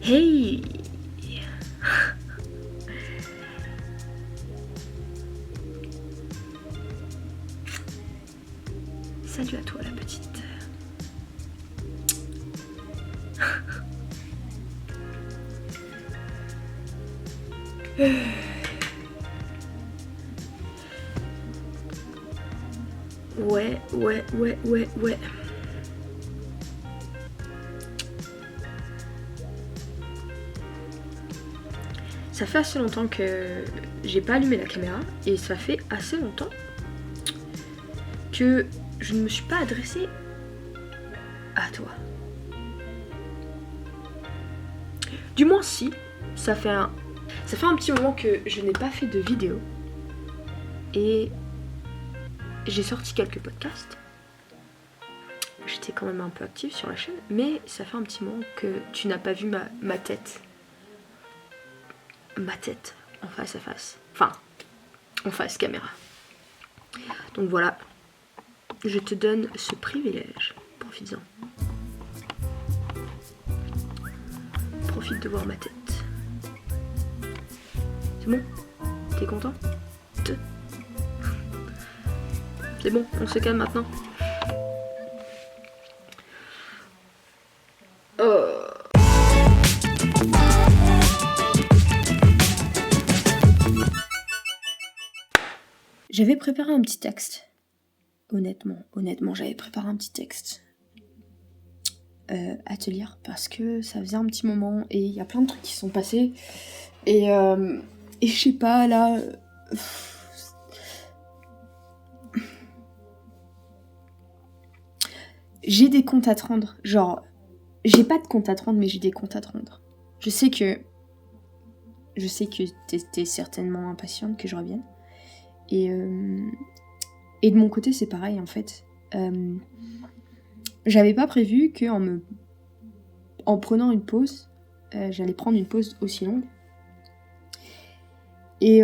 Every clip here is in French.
Hey! Salut à toi la petite. Ouais. Ça fait assez longtemps que j'ai pas allumé la caméra et ça fait assez longtemps que je ne me suis pas adressée à toi. Du moins si, ça fait un petit moment que je n'ai pas fait de vidéo et j'ai sorti quelques podcasts. J'étais quand même un peu active sur la chaîne, mais ça fait un petit moment que tu n'as pas vu ma tête. Ma tête en face à face. Enfin, en face caméra. Donc voilà, je te donne ce privilège. Profites-en. Profite de voir ma tête. C'est bon? T'es content? C'est bon, on se calme maintenant. J'avais préparé un petit texte. Honnêtement, j'avais préparé un petit texte à te lire parce que ça faisait un petit moment et il y a plein de trucs qui sont passés et je sais pas là. J'ai des comptes à te rendre. Genre, j'ai pas de compte à te rendre, mais j'ai des comptes à te rendre. Je sais que t'es certainement impatiente que je revienne. Et de mon côté, c'est pareil, en fait. J'avais pas prévu en prenant une pause, j'allais prendre une pause aussi longue. Et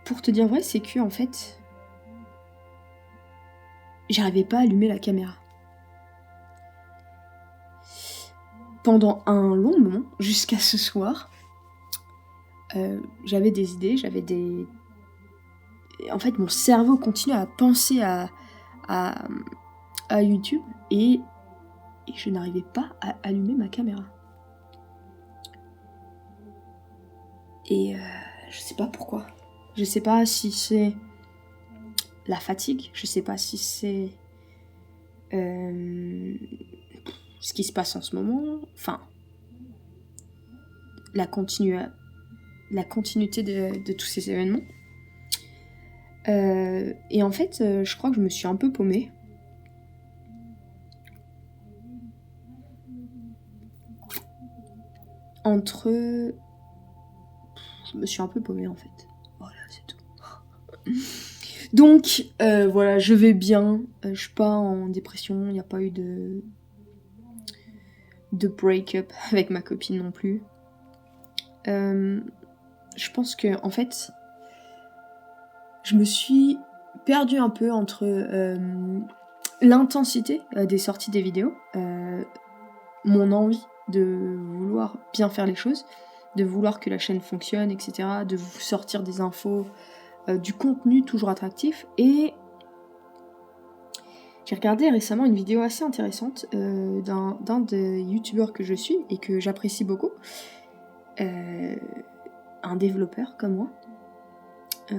pour te dire vrai, c'est que, en fait, j'arrivais pas à allumer la caméra. Pendant un long moment, jusqu'à ce soir, j'avais des idées, En fait, mon cerveau continuait à penser à YouTube et je n'arrivais pas à allumer ma caméra. Et je sais pas pourquoi. Je sais pas si c'est la fatigue, je sais pas si c'est ce qui se passe en ce moment, enfin la continuité de tous ces événements. Et en fait, je crois que je me suis un peu paumée. Je me suis un peu paumée en fait. Voilà, c'est tout. Donc, voilà, je vais bien. Je suis pas en dépression. Il n'y a pas eu de break-up avec ma copine non plus. Je pense que, en fait, je me suis perdue un peu entre l'intensité des sorties des vidéos, mon envie de vouloir bien faire les choses, de vouloir que la chaîne fonctionne, etc., de vous sortir des infos, du contenu toujours attractif. Et j'ai regardé récemment une vidéo assez intéressante d'un des youtubeurs que je suis et que j'apprécie beaucoup, un développeur comme moi.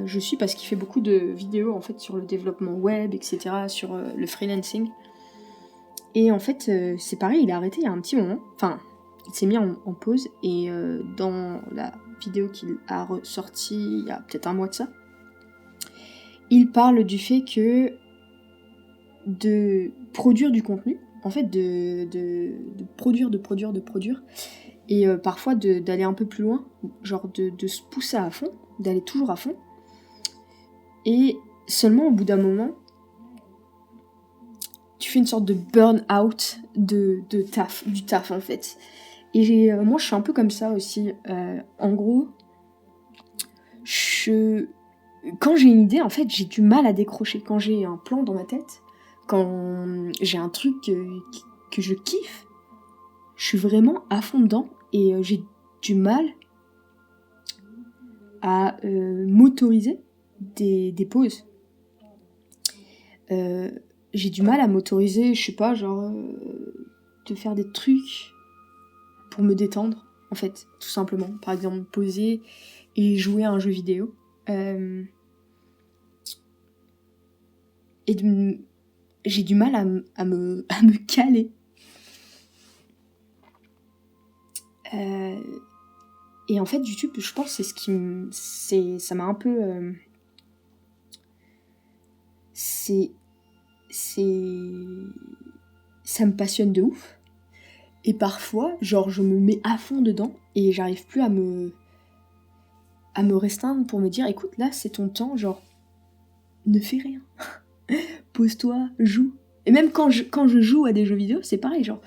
Je suis parce qu'il fait beaucoup de vidéos en fait sur le développement web, etc., sur le freelancing. Et en fait, c'est pareil, il a arrêté il y a un petit moment. Enfin, il s'est mis en pause et dans la vidéo qu'il a ressortie il y a peut-être un mois de ça, il parle du fait que de produire du contenu, en fait de produire, et parfois d'aller un peu plus loin, genre de se pousser à fond, d'aller toujours à fond, et seulement au bout d'un moment, tu fais une sorte de burn-out du taf en fait. Et moi je suis un peu comme ça aussi. En gros, quand j'ai une idée, en fait, j'ai du mal à décrocher. Quand j'ai un plan dans ma tête, quand j'ai un truc que je kiffe, je suis vraiment à fond dedans et j'ai du mal à m'autoriser des pauses. J'ai du mal à m'autoriser, je sais pas, genre, de faire des trucs pour me détendre, en fait, tout simplement. Par exemple, me poser et jouer à un jeu vidéo. J'ai du mal à me caler. Et en fait, YouTube, je pense, c'est ce qui ça m'a un peu... ça me passionne de ouf. Et parfois, genre, je me mets à fond dedans et j'arrive plus à me restreindre pour me dire, écoute, là, c'est ton temps, genre, ne fais rien. Pose-toi, joue. Et même quand je joue à des jeux vidéo, c'est pareil, genre,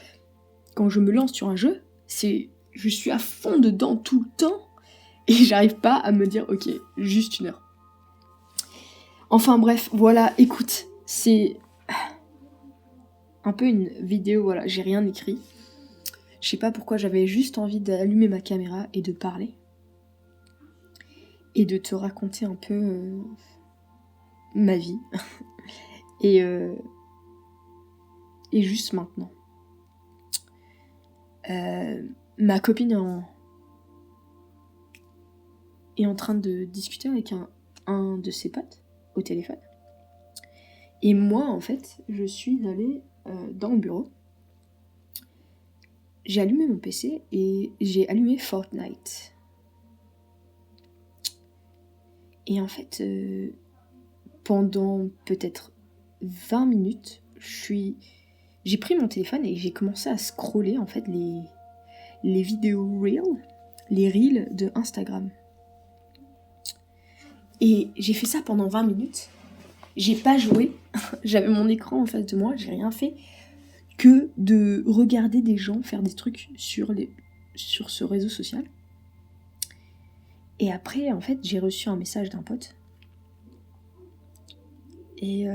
quand je me lance sur un jeu, je suis à fond dedans tout le temps et j'arrive pas à me dire, ok, juste 1 heure. Enfin bref, voilà, écoute, c'est un peu une vidéo, voilà, j'ai rien écrit. Je sais pas pourquoi, j'avais juste envie d'allumer ma caméra et de parler. Et de te raconter un peu ma vie. et juste maintenant. Ma copine est en train de discuter avec un de ses potes au téléphone. Et moi, en fait, je suis allée dans le bureau. J'ai allumé mon PC et j'ai allumé Fortnite. Et en fait, pendant peut-être 20 minutes, j'ai pris mon téléphone et j'ai commencé à scroller en fait les vidéos Reels, les Reels de Instagram. Et j'ai fait ça pendant 20 minutes. J'ai pas joué, j'avais mon écran en face de moi, j'ai rien fait que de regarder des gens faire des trucs sur ce réseau social. Et après, en fait, j'ai reçu un message d'un pote. Et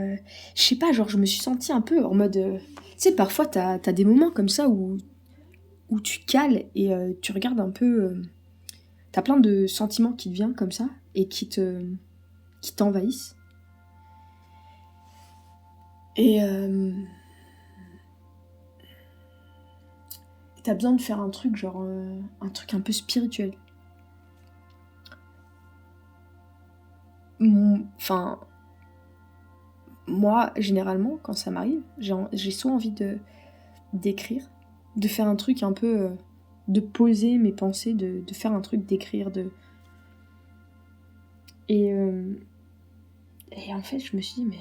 je sais pas, genre, je me suis sentie un peu en mode... tu sais, parfois, t'as des moments comme ça où tu cales et tu regardes un peu... t'as plein de sentiments qui te viennent comme ça et qui t'envahissent. Et t'as besoin de faire un truc, genre un truc un peu spirituel. Enfin, moi, généralement, quand ça m'arrive, j'ai soit envie d'écrire, de faire un truc un peu... de poser mes pensées, de faire un truc, d'écrire, Et en fait, je me suis dit, mais...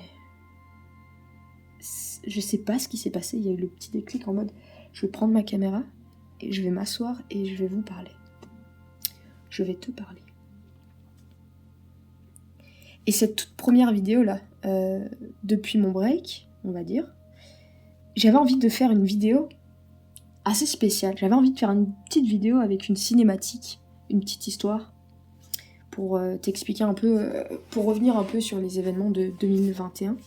je sais pas ce qui s'est passé, il y a eu le petit déclic en mode, je vais prendre ma caméra, et je vais m'asseoir, et je vais vous parler. Je vais te parler. Et cette toute première vidéo-là, depuis mon break, on va dire, j'avais envie de faire une vidéo assez spéciale. J'avais envie de faire une petite vidéo avec une cinématique, une petite histoire, pour t'expliquer un peu, pour revenir un peu sur les événements de 2021,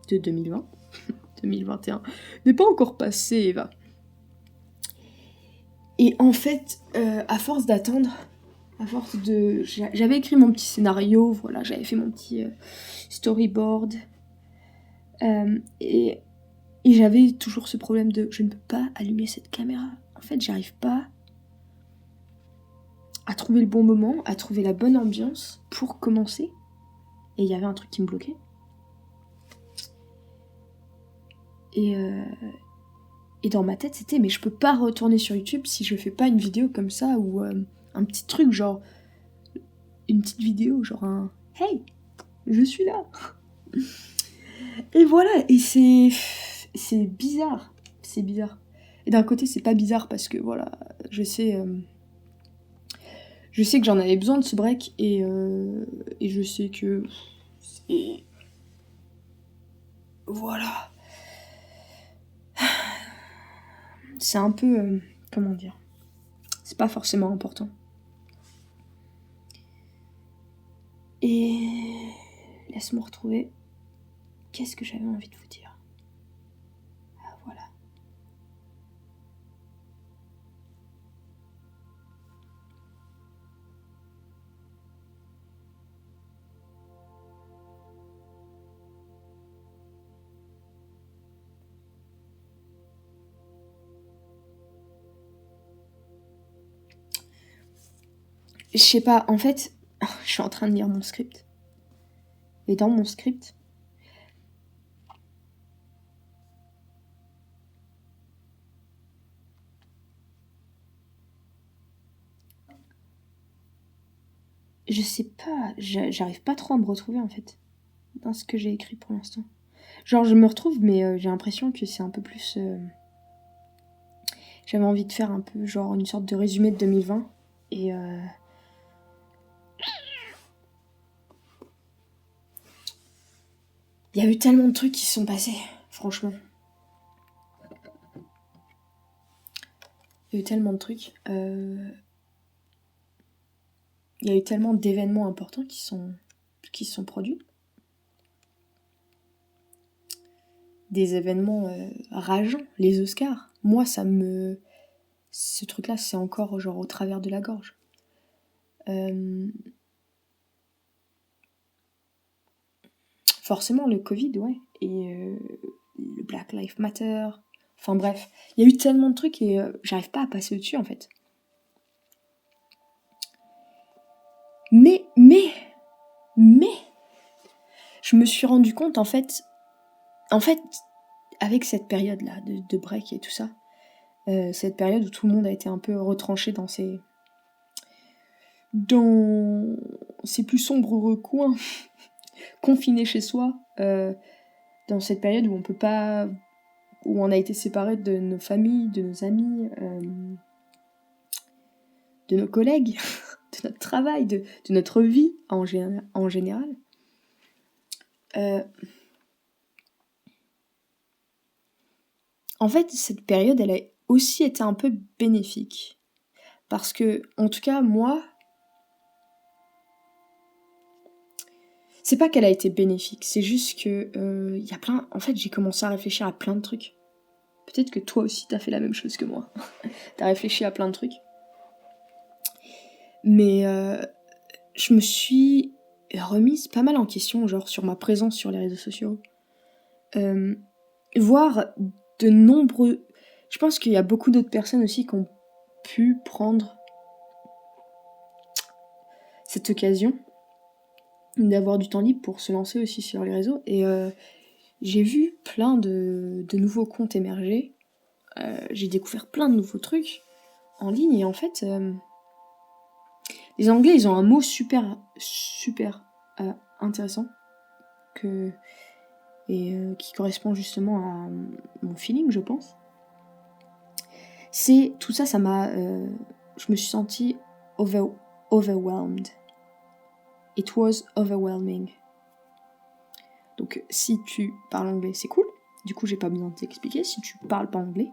de 2020. 2021 n'est pas encore passé, Eva. Et en fait, à force d'attendre, j'avais écrit mon petit scénario, voilà, j'avais fait mon petit storyboard, et j'avais toujours ce problème de je ne peux pas allumer cette caméra. En fait, j'arrive pas à trouver le bon moment, à trouver la bonne ambiance pour commencer. Et il y avait un truc qui me bloquait. Et dans ma tête, c'était mais je peux pas retourner sur YouTube si je fais pas une vidéo comme ça ou un petit truc genre une petite vidéo genre un hey, je suis là. Et voilà, et c'est bizarre, c'est bizarre. Et d'un côté, c'est pas bizarre parce que voilà, je sais que j'en avais besoin de ce break et je sais que c'est... Voilà. c'est un peu... comment dire? C'est pas forcément important. Et... laisse-moi retrouver... qu'est-ce que j'avais envie de vous dire? Ah, voilà. Je sais pas, en fait, je suis en train de lire mon script. Et dans mon script, je sais pas, j'arrive pas trop à me retrouver en fait, dans ce que j'ai écrit pour l'instant. Genre, je me retrouve, mais j'ai l'impression que c'est un peu plus... J'avais envie de faire un peu, genre, une sorte de résumé de 2020. Et... il y a eu tellement de trucs qui se sont passés, franchement. Il y a eu tellement de trucs. Il y a eu tellement d'événements importants qui se sont produits. Des événements rageants, les Oscars. Moi, ça me... ce truc-là, c'est encore genre au travers de la gorge. Forcément, le Covid, ouais. Et le Black Lives Matter. Enfin bref, il y a eu tellement de trucs et j'arrive pas à passer au-dessus en fait. Mais, je me suis rendu compte en fait, avec cette période-là de break et tout ça, cette période où tout le monde a été un peu retranché dans ses plus sombres recoins, confiné chez soi, dans cette période où on peut pas, où on a été séparés de nos familles, de nos amis, de nos collègues, de notre travail, de notre vie en général. En fait, cette période, elle a aussi été un peu bénéfique. Parce que, en tout cas, moi, c'est pas qu'elle a été bénéfique, c'est juste que y a plein... En fait, j'ai commencé à réfléchir à plein de trucs. Peut-être que toi aussi, t'as fait la même chose que moi. T'as réfléchi à plein de trucs. Mais je me suis remise pas mal en question, genre sur ma présence sur les réseaux sociaux. Voir de nombreux... Je pense qu'il y a beaucoup d'autres personnes aussi qui ont pu prendre cette occasion d'avoir du temps libre pour se lancer aussi sur les réseaux. Et j'ai vu plein de nouveaux comptes émerger. J'ai découvert plein de nouveaux trucs en ligne. Et en fait, les Anglais, ils ont un mot super intéressant qui correspond justement à mon feeling, je pense. C'est tout ça, ça m'a... je me suis sentie overwhelmed. It was overwhelming. Donc si tu parles anglais, c'est cool. Du coup, j'ai pas besoin de t'expliquer. Si tu parles pas anglais,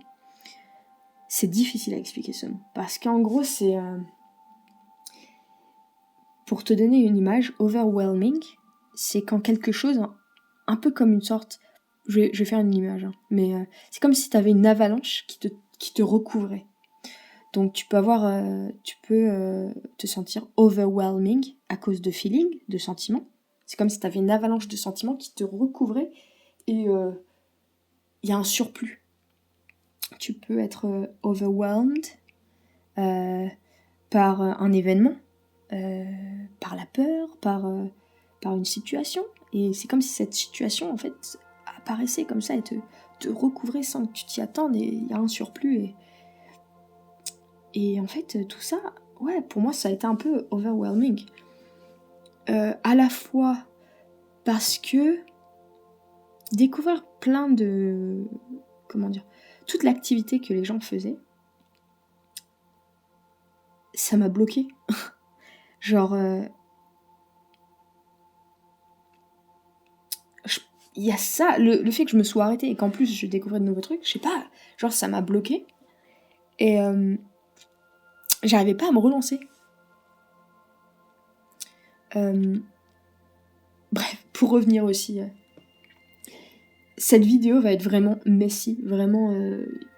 c'est difficile à expliquer ce mot. Parce qu'en gros, c'est... pour te donner une image, overwhelming, c'est quand quelque chose, un peu comme une sorte... Je vais faire une image, hein, mais c'est comme si tu avais une avalanche qui te recouvrait. Donc tu peux te sentir overwhelming à cause de feeling, de sentiments. C'est comme si tu avais une avalanche de sentiments qui te recouvrait et il y a un surplus. Tu peux être overwhelmed par un événement, par la peur, par une situation. Et c'est comme si cette situation, en fait, apparaissait comme ça et te recouvrait sans que tu t'y attendes. Et il y a un surplus. Et en fait, tout ça, ouais, pour moi, ça a été un peu overwhelming. À la fois parce que découvrir plein de... comment dire, toute l'activité que les gens faisaient, ça m'a bloqué. Genre... il y a ça, le fait que je me sois arrêtée et qu'en plus je découvrais de nouveaux trucs, je sais pas, genre ça m'a bloqué. Et j'arrivais pas à me relancer. Bref, pour revenir aussi, cette vidéo va être vraiment messy, vraiment,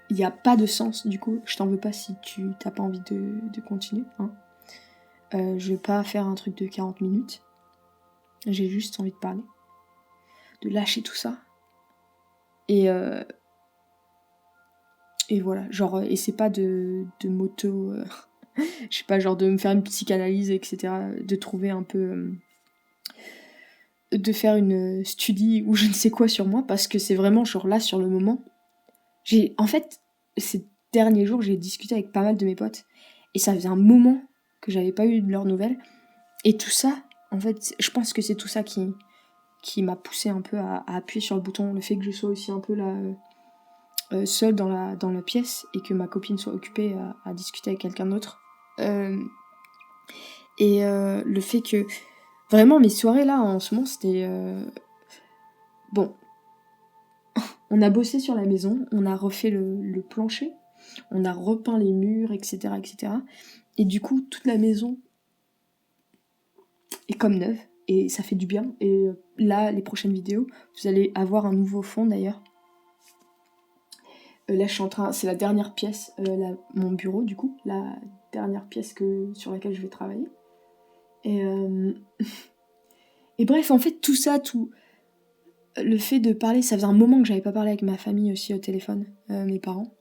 il n'y a pas de sens du coup. Je t'en veux pas si tu t'as pas envie de continuer. Hein. Je vais pas faire un truc de 40 minutes. J'ai juste envie de parler, de lâcher tout ça. Et voilà, genre, et c'est pas de moto, je sais pas, genre de me faire une psychanalyse, etc. De trouver un peu, de faire une studie ou je ne sais quoi sur moi, parce que c'est vraiment genre là, sur le moment. En fait, ces derniers jours, j'ai discuté avec pas mal de mes potes, et ça faisait un moment que j'avais pas eu de leurs nouvelles. Et tout ça, en fait, je pense que c'est tout ça qui m'a poussé un peu à appuyer sur le bouton. Le fait que je sois aussi un peu là, seule dans la pièce, et que ma copine soit occupée à discuter avec quelqu'un d'autre. Le fait que vraiment mes soirées là en ce moment c'était bon, on a bossé sur la maison, on a refait le plancher, on a repeint les murs, etc., etc. Et du coup toute la maison est comme neuve et ça fait du bien. Et là, les prochaines vidéos, vous allez avoir un nouveau fond d'ailleurs. Là, je suis en train, c'est la dernière pièce, mon bureau du coup, la dernière pièce sur laquelle je vais travailler. Et bref, en fait, tout ça, le fait de parler, ça faisait un moment que j'avais pas parlé avec ma famille aussi au téléphone, mes parents,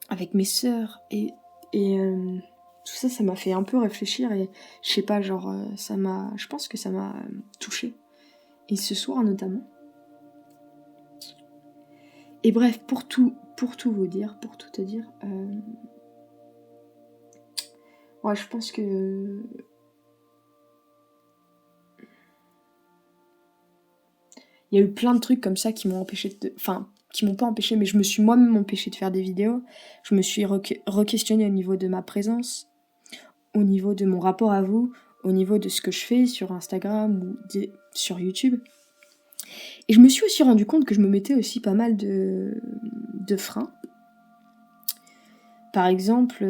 avec mes sœurs, et tout ça, ça m'a fait un peu réfléchir, et je sais pas, genre, je pense que ça m'a touchée. Et ce soir notamment. Et bref, pour tout vous dire, pour tout te dire, ouais, je pense que il y a eu plein de trucs comme ça qui m'ont empêché enfin, qui m'ont pas empêché, mais je me suis moi-même empêché de faire des vidéos. Je me suis re-questionnée au niveau de ma présence, au niveau de mon rapport à vous, au niveau de ce que je fais sur Instagram ou sur YouTube. Et je me suis aussi rendu compte que je me mettais aussi pas mal de freins. Par exemple,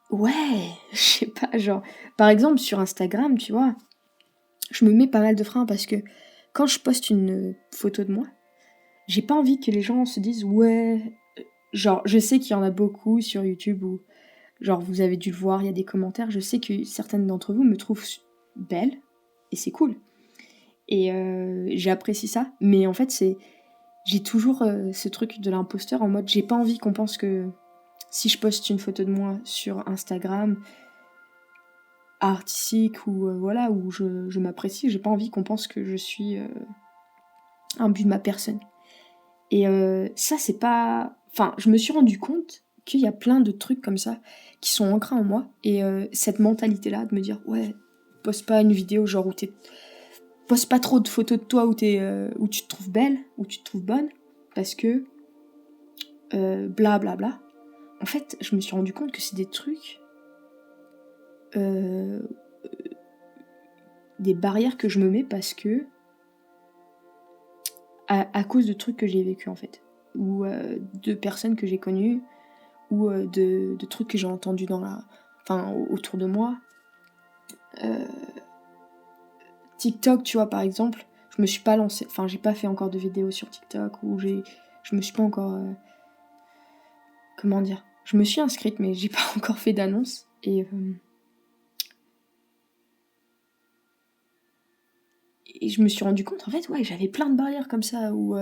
ouais, je sais pas, genre, par exemple sur Instagram, tu vois, je me mets pas mal de freins parce que quand je poste une photo de moi, j'ai pas envie que les gens se disent ouais, genre je sais qu'il y en a beaucoup sur YouTube où genre vous avez dû le voir, il y a des commentaires, je sais que certaines d'entre vous me trouvent belle et c'est cool. Et j'apprécie ça, mais en fait j'ai toujours ce truc de l'imposteur en mode j'ai pas envie qu'on pense que si je poste une photo de moi sur Instagram artistique ou voilà où je m'apprécie, j'ai pas envie qu'on pense que je suis un but de ma personne. Et ça c'est pas, enfin je me suis rendu compte qu'il y a plein de trucs comme ça qui sont ancrés en moi, et cette mentalité là de me dire ouais, poste pas une vidéo genre où poste pas trop de photos de toi où où tu te trouves belle, où tu te trouves bonne, parce que bla bla bla. En fait je me suis rendu compte que c'est des trucs des barrières que je me mets parce que à cause de trucs que j'ai vécu en fait, ou de personnes que j'ai connues, ou de trucs que j'ai entendus autour de moi. TikTok, tu vois, par exemple, je me suis pas lancée, enfin j'ai pas fait encore de vidéos sur TikTok, ou je me suis pas encore comment dire, je me suis inscrite mais j'ai pas encore fait d'annonce. Et je me suis rendu compte, en fait, ouais, j'avais plein de barrières comme ça, où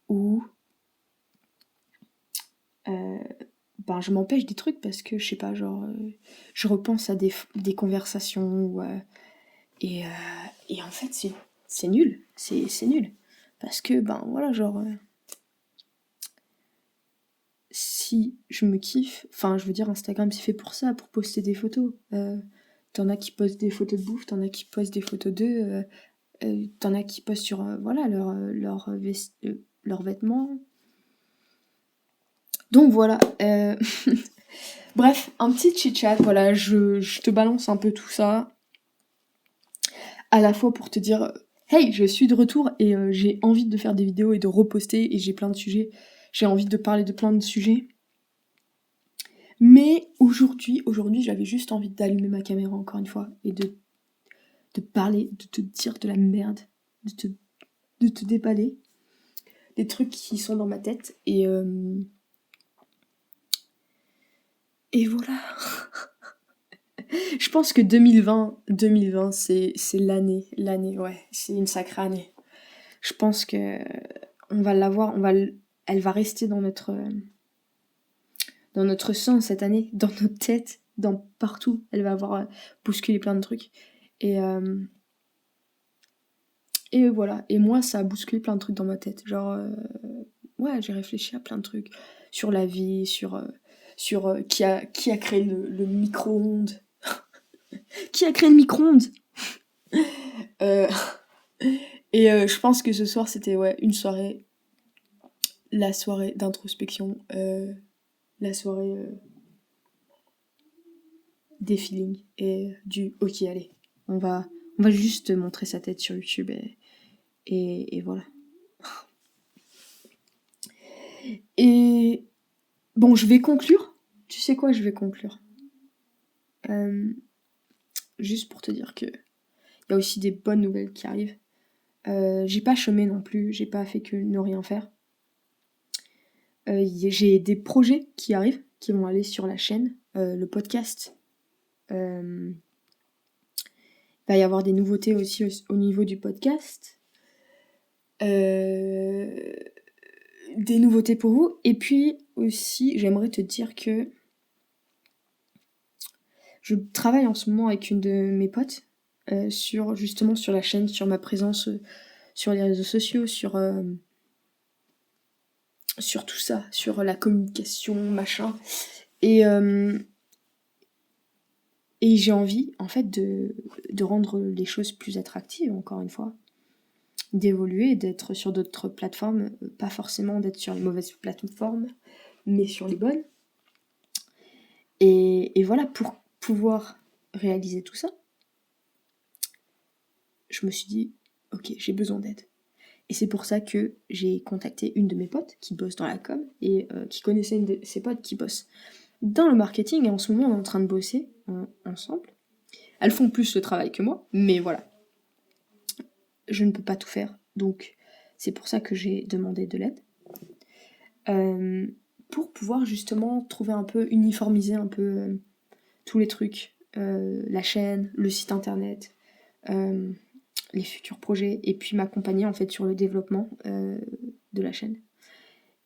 où je m'empêche des trucs parce que, je sais pas, genre, je repense à des conversations, et en fait, c'est nul, c'est nul. Parce que, voilà, genre, si je me kiffe, enfin, je veux dire, Instagram, c'est fait pour ça, pour poster des photos. T'en as qui postent des photos de bouffe, t'en as qui postent des photos d'eux, t'en as qui postent sur, voilà, leurs vêtements. Donc voilà, bref, un petit chit-chat, voilà, je te balance un peu tout ça. à la fois pour te dire hey, je suis de retour et j'ai envie de faire des vidéos et de reposter et j'ai plein de sujets. J'ai envie de parler de plein de sujets. Mais aujourd'hui, j'avais juste envie d'allumer ma caméra encore une fois et de parler, de te dire de la merde, de te déballer des trucs qui sont dans ma tête et voilà. Je pense que 2020 c'est l'année, ouais, c'est une sacrée année. Je pense que on va l'avoir, elle va rester dans notre sang cette année, dans notre tête, dans partout. Elle va avoir bousculé plein de trucs. Et voilà. Et moi, ça a bousculé plein de trucs dans ma tête. Genre, ouais, j'ai réfléchi à plein de trucs. Sur la vie, sur qui a créé le micro-ondes. Qui a créé le micro-ondes Euh, Et je pense que ce soir, c'était une soirée. La soirée d'introspection. La soirée des feelings. Et du ok, allez. On va juste montrer sa tête sur YouTube et voilà. Et bon, je vais conclure. Tu sais quoi, je vais conclure. Juste pour te dire que il y a aussi des bonnes nouvelles qui arrivent. J'ai pas chômé non plus, j'ai pas fait que ne rien faire. J'ai des projets qui arrivent, qui vont aller sur la chaîne. Le podcast. Il va y avoir des nouveautés aussi au niveau du podcast. Des nouveautés pour vous. Et puis aussi, j'aimerais te dire que je travaille en ce moment avec une de mes potes sur la chaîne, sur ma présence sur les réseaux sociaux, sur tout ça, sur la communication, machin. Et j'ai envie, en fait, de rendre les choses plus attractives, encore une fois. D'évoluer, d'être sur d'autres plateformes, pas forcément d'être sur les mauvaises plateformes, mais sur les bonnes. Et voilà, pour pouvoir réaliser tout ça, je me suis dit, ok, j'ai besoin d'aide. Et c'est pour ça que j'ai contacté une de mes potes qui bosse dans la com et qui connaissait une de ses potes qui bosse dans le marketing. Et en ce moment, on est en train de bosser ensemble. Elles font plus le travail que moi, mais voilà. Je ne peux pas tout faire. Donc, c'est pour ça que j'ai demandé de l'aide. Pour pouvoir justement trouver un peu, uniformiser un peu tous les trucs. La chaîne, le site internet, les futurs projets, et puis m'accompagner en fait sur le développement de la chaîne.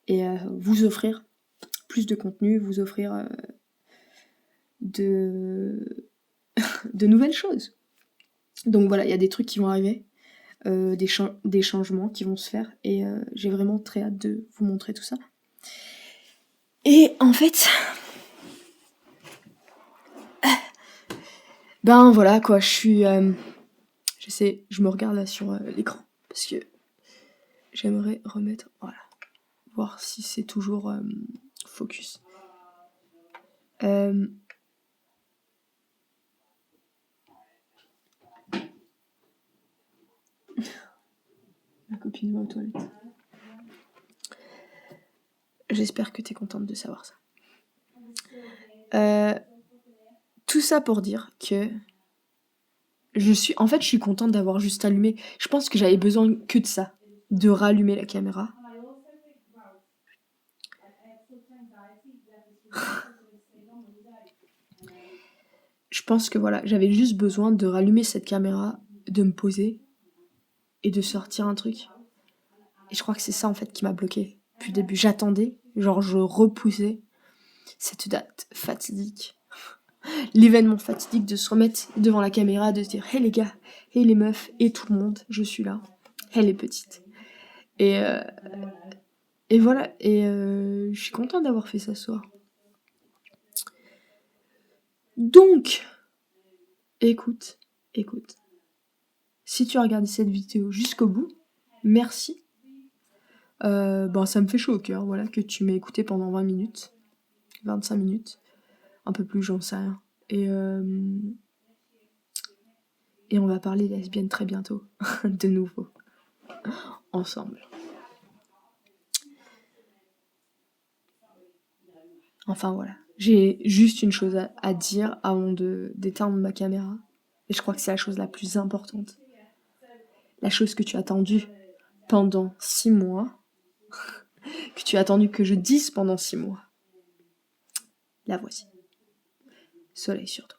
Et vous offrir plus de contenu, vous offrir de nouvelles choses. Donc voilà, il y a des trucs qui vont arriver, des changements qui vont se faire, et j'ai vraiment très hâte de vous montrer tout ça. Et en fait, ben voilà quoi, je me regarde là sur l'écran, parce que j'aimerais remettre, voilà, voir si c'est toujours focus. Ma copine va aux toilettes. J'espère que t'es contente de savoir ça. Tout ça pour dire que je suis contente d'avoir juste allumé. Je pense que j'avais besoin que de ça, de rallumer la caméra. Je pense que voilà, j'avais juste besoin de rallumer cette caméra, de me poser et de sortir un truc. Et je crois que c'est ça en fait qui m'a bloquée. Depuis le début, j'attendais, genre je repoussais cette date fatidique. L'événement fatidique de se remettre devant la caméra, de se dire hey les gars, hey les meufs, et tout le monde, je suis là. Hey les petites. Et voilà, et je suis contente d'avoir fait ça ce soir. Donc, écoute. Si tu as regardé cette vidéo jusqu'au bout, merci. Ça me fait chaud au cœur, voilà, que tu m'aies écouté pendant 20 minutes, 25 minutes, un peu plus, j'en sais rien. Et on va parler lesbienne très bientôt, de nouveau, ensemble. Enfin voilà, j'ai juste une chose à dire avant d'éteindre ma caméra. Et je crois que c'est la chose la plus importante. La chose que tu as attendue pendant 6 mois, que tu as attendu que je dise pendant 6 mois. La voici. Soleil sur toi.